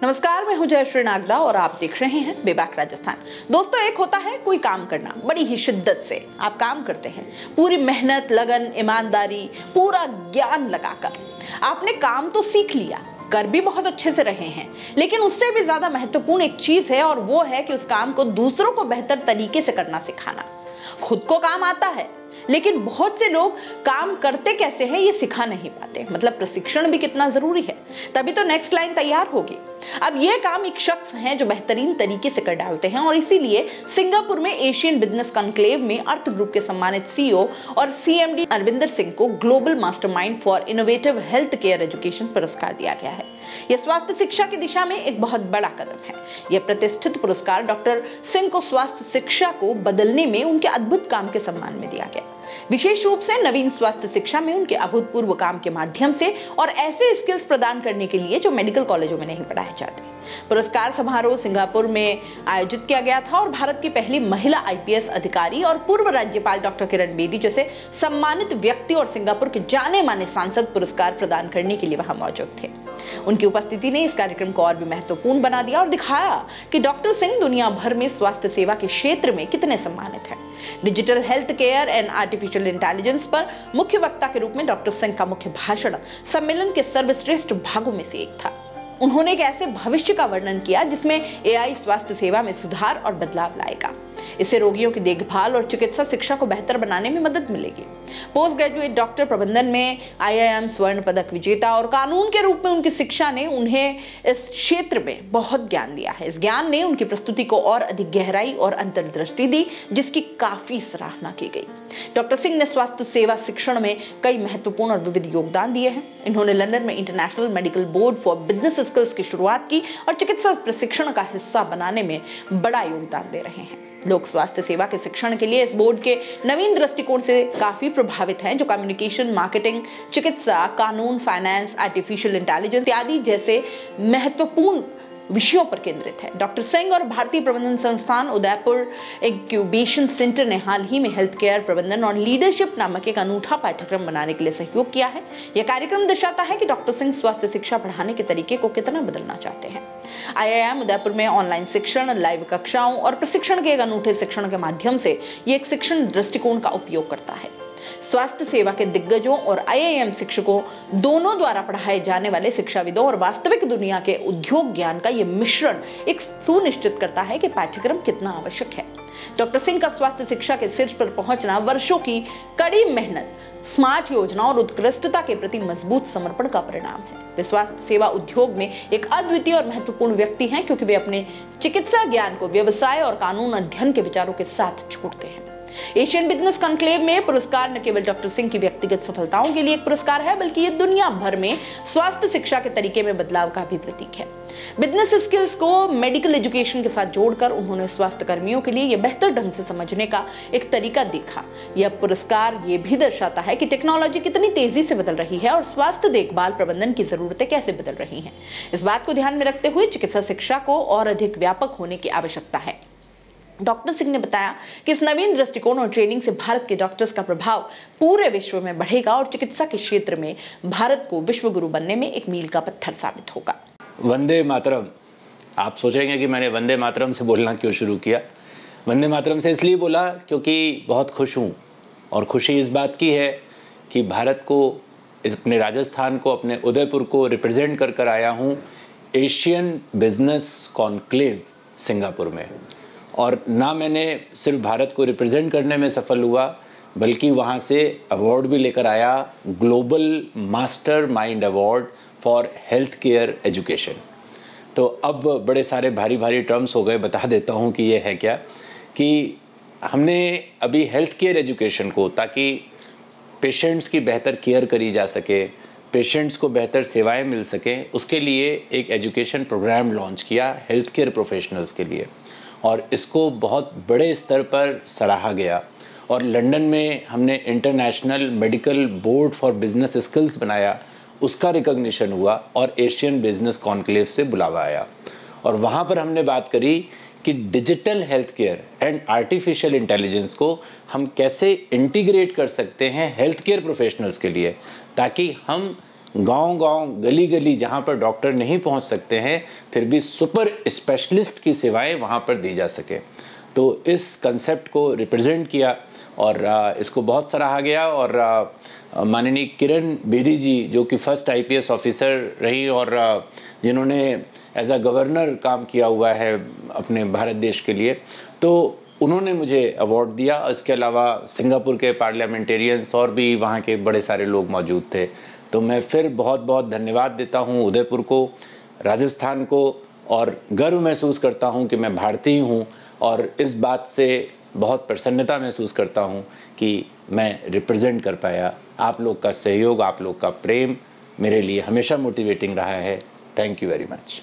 नमस्कार, मैं हूं जयश्री नागदा और आप देख रहे हैं बेबाक राजस्थान। दोस्तों, एक होता है कोई काम करना, बड़ी ही शिद्दत से आप काम करते हैं, पूरी मेहनत, लगन, ईमानदारी, पूरा ज्ञान लगाकर आपने काम तो सीख लिया, कर भी बहुत अच्छे से रहे हैं, लेकिन उससे भी ज्यादा महत्वपूर्ण एक चीज है और वो है कि उस काम को दूसरों को बेहतर तरीके से करना सिखाना। खुद को काम आता है, लेकिन बहुत से लोग काम करते कैसे हैं ये सिखा नहीं पाते। मतलब प्रशिक्षण भी कितना जरूरी है, तभी तो नेक्स्ट लाइन तैयार होगी। अब यह काम एक शख्स हैं जो बेहतरीन तरीके से कर डालते हैं और इसीलिए सिंगापुर में एशियन बिजनेस कॉन्क्लेव में अर्थ ग्रुप के सम्मानित सीईओ और सीएमडी अरविंदर सिंह को global mastermind for innovative health care education पुरस्कार दिया गया है। यह स्वास्थ्य शिक्षा की दिशा में एक बहुत बड़ा कदम है। यह प्रतिष्ठित पुरस्कार डॉक्टर सिंह को स्वास्थ्य शिक्षा को बदलने में उनके अद्भुत काम के सम्मान में दिया गया, विशेष रूप से नवीन स्वास्थ्य शिक्षा में उनके अभूतपूर्व काम के माध्यम से और ऐसे स्किल्स प्रदान करने के लिए जो मेडिकल कॉलेजों में नहीं पढ़ाए जाते। पुरस्कार समारोह सिंगापुर में आयोजित किया गया था और भारत की पहली महिला आईपीएस अधिकारी और पूर्व राज्यपाल डॉक्टर किरण बेदी जैसे सम्मानित व्यक्ति और सिंगापुर के जाने माने सांसद पुरस्कार प्रदान करने के लिए वहां मौजूद थे। उनकी उपस्थिति ने इस कार्यक्रम को और भी महत्वपूर्ण बना दिया और दिखाया कि डॉक्टर सिंह दुनिया भर में स्वास्थ्य सेवा के क्षेत्र में कितने सम्मानित हैं। Digital health care and artificial intelligence पर मुख्य वक्ता के रूप में डॉक्टर सिंह का मुख्य भाषण सम्मेलन के सर्वश्रेष्ठ भागों में से एक था। उन्होंने एक ऐसे भविष्य का वर्णन किया जिसमें एआई स्वास्थ्य सेवा में सुधार और बदलाव लाएगा। इससे रोगियों की देखभाल और चिकित्सा शिक्षा को बेहतर बनाने में मदद मिलेगी। पोस्ट ग्रेजुएट डॉक्टर प्रबंधन में आईआईएम स्वर्ण पदक विजेता और कानून के रूप में उनकी शिक्षा ने उन्हें इस क्षेत्र में बहुत ज्ञान दिया है। इस ज्ञान ने उनकी प्रस्तुति को और अधिक गहराई और अंतर्दृष्टि दी, जिसकी काफी सराहना की गई। डॉक्टर सिंह ने स्वास्थ्य सेवा शिक्षण में कई महत्वपूर्ण और विविध योगदान दिए हैं। इन्होंने लंदन में international medical board for business skills की शुरुआत की और चिकित्सा प्रशिक्षण का हिस्सा बनाने में बड़ा योगदान दे रहे हैं। लोक स्वास्थ्य सेवा के शिक्षण के लिए इस बोर्ड के नवीन दृष्टिकोण से काफी प्रभावित हैं, जो कम्युनिकेशन, मार्केटिंग, चिकित्सा, कानून, फाइनेंस, आर्टिफिशियल इंटेलिजेंस इत्यादि जैसे महत्वपूर्ण विषयों पर केंद्रित है। डॉक्टर सिंह और भारतीय प्रबंधन संस्थान उदयपुर इंक्यूबेशन सेंटर ने हाल ही में हेल्थ केयर प्रबंधन और लीडरशिप नामक एक अनूठा पाठ्यक्रम बनाने के लिए सहयोग किया है। यह कार्यक्रम दर्शाता है कि डॉक्टर सिंह स्वास्थ्य शिक्षा पढ़ाने के तरीके को कितना बदलना चाहते हैं। आईआईएम उदयपुर में ऑनलाइन शिक्षण, लाइव कक्षाओं और प्रशिक्षण के एक अनूठे शिक्षण के माध्यम से यह एक शिक्षण दृष्टिकोण का उपयोग करता है। स्वास्थ्य सेवा के दिग्गजों और आईआईएम शिक्षकों दोनों द्वारा पढ़ाए जाने वाले शिक्षाविदों और वास्तविक दुनिया के उद्योग ज्ञान का यह मिश्रण एक सुनिश्चित करता है कि पाठ्यक्रम कितना आवश्यक है। डॉक्टर सिंह का स्वास्थ्य शिक्षा के शीर्ष पर पहुंचना वर्षों की कड़ी मेहनत, स्मार्ट योजना और उत्कृष्टता के प्रति मजबूत समर्पण का परिणाम है। वे स्वास्थ्य सेवा उद्योग में एक अद्वितीय और महत्वपूर्ण व्यक्ति हैं, क्योंकि वे अपने चिकित्सा ज्ञान को व्यवसाय और कानून अध्ययन के विचारों के साथ जोड़ते हैं। एशियन बिजनेस कॉन्क्लेव में पुरस्कार न केवल डॉक्टर सिंह की व्यक्तिगत सफलताओं के लिए एक पुरस्कार है, बल्कि ये दुनिया भर में स्वास्थ्य शिक्षा के तरीके में बदलाव का भी प्रतीक है। बिजनेस स्किल्स को मेडिकल एजुकेशन के साथ जोड़कर उन्होंने स्वास्थ्य कर्मियों के लिए यह बेहतर ढंग से समझने का एक तरीका देखा। यह पुरस्कार ये भी दर्शाता है कि टेक्नोलॉजी कितनी तेजी से बदल रही है और स्वास्थ्य देखभाल प्रबंधन की जरूरतें कैसे बदल रही हैं। इस बात को ध्यान में रखते हुए चिकित्सा शिक्षा को और अधिक व्यापक होने की आवश्यकता है। डॉक्टर सिंह ने बताया कि इस नवीन दृष्टिकोण और ट्रेनिंग से भारत के डॉक्टर्स का प्रभाव पूरे विश्व में बढ़ेगा और चिकित्सा के क्षेत्र में भारत को विश्व गुरु बनने में एक मील का पत्थर साबित होगा। वंदे मातरम। आप सोचेंगे कि मैंने वंदे मातरम से बोलना क्यों शुरू किया। वंदे मातरम से इसलिए बोला क्योंकि बहुत खुश हूँ, और खुशी इस बात की है कि भारत को, अपने राजस्थान को, अपने उदयपुर को रिप्रेजेंट कर कर आया हूँ एशियन बिजनेस कॉन्क्लेव सिंगापुर में। और ना मैंने सिर्फ भारत को रिप्रेजेंट करने में सफल हुआ, बल्कि वहाँ से अवार्ड भी लेकर आया, global master mind award for health care education. तो अब बड़े सारे भारी भारी टर्म्स हो गए, बता देता हूँ कि ये है क्या। कि हमने अभी हेल्थ केयर एजुकेशन को, ताकि पेशेंट्स की बेहतर केयर करी जा सके, पेशेंट्स को बेहतर सेवाएं मिल सकें, उसके लिए एक एजुकेशन प्रोग्राम लॉन्च किया हेल्थ केयर प्रोफेशनल्स के लिए, और इसको बहुत बड़े स्तर पर सराहा गया। और लंदन में हमने international medical board for business skills बनाया, उसका रिकॉग्निशन हुआ और एशियन बिजनेस कॉन्क्लेव से बुलावा आया। और वहाँ पर हमने बात करी कि digital health care and artificial intelligence को हम कैसे इंटीग्रेट कर सकते हैं हेल्थ केयर प्रोफेशनल्स के लिए, ताकि हम गांव-गांव, गली-गली जहां पर डॉक्टर नहीं पहुंच सकते हैं, फिर भी सुपर स्पेशलिस्ट की सेवाएं वहां पर दी जा सके। तो इस कंसेप्ट को रिप्रेजेंट किया और इसको बहुत सराहा गया। और माननीय किरण बेदी जी, जो कि फर्स्ट आईपीएस ऑफिसर रही और जिन्होंने एज अ गवर्नर काम किया हुआ है अपने भारत देश के लिए, तो उन्होंने मुझे अवार्ड दिया। इसके अलावा सिंगापुर के पार्लियामेंटेरियंस और भी वहाँ के बड़े सारे लोग मौजूद थे। तो मैं फिर बहुत बहुत धन्यवाद देता हूँ उदयपुर को, राजस्थान को, और गर्व महसूस करता हूँ कि मैं भारतीय हूँ। और इस बात से बहुत प्रसन्नता महसूस करता हूँ कि मैं रिप्रेजेंट कर पाया। आप लोग का सहयोग, आप लोग का प्रेम मेरे लिए हमेशा मोटिवेटिंग रहा है। Thank you very much.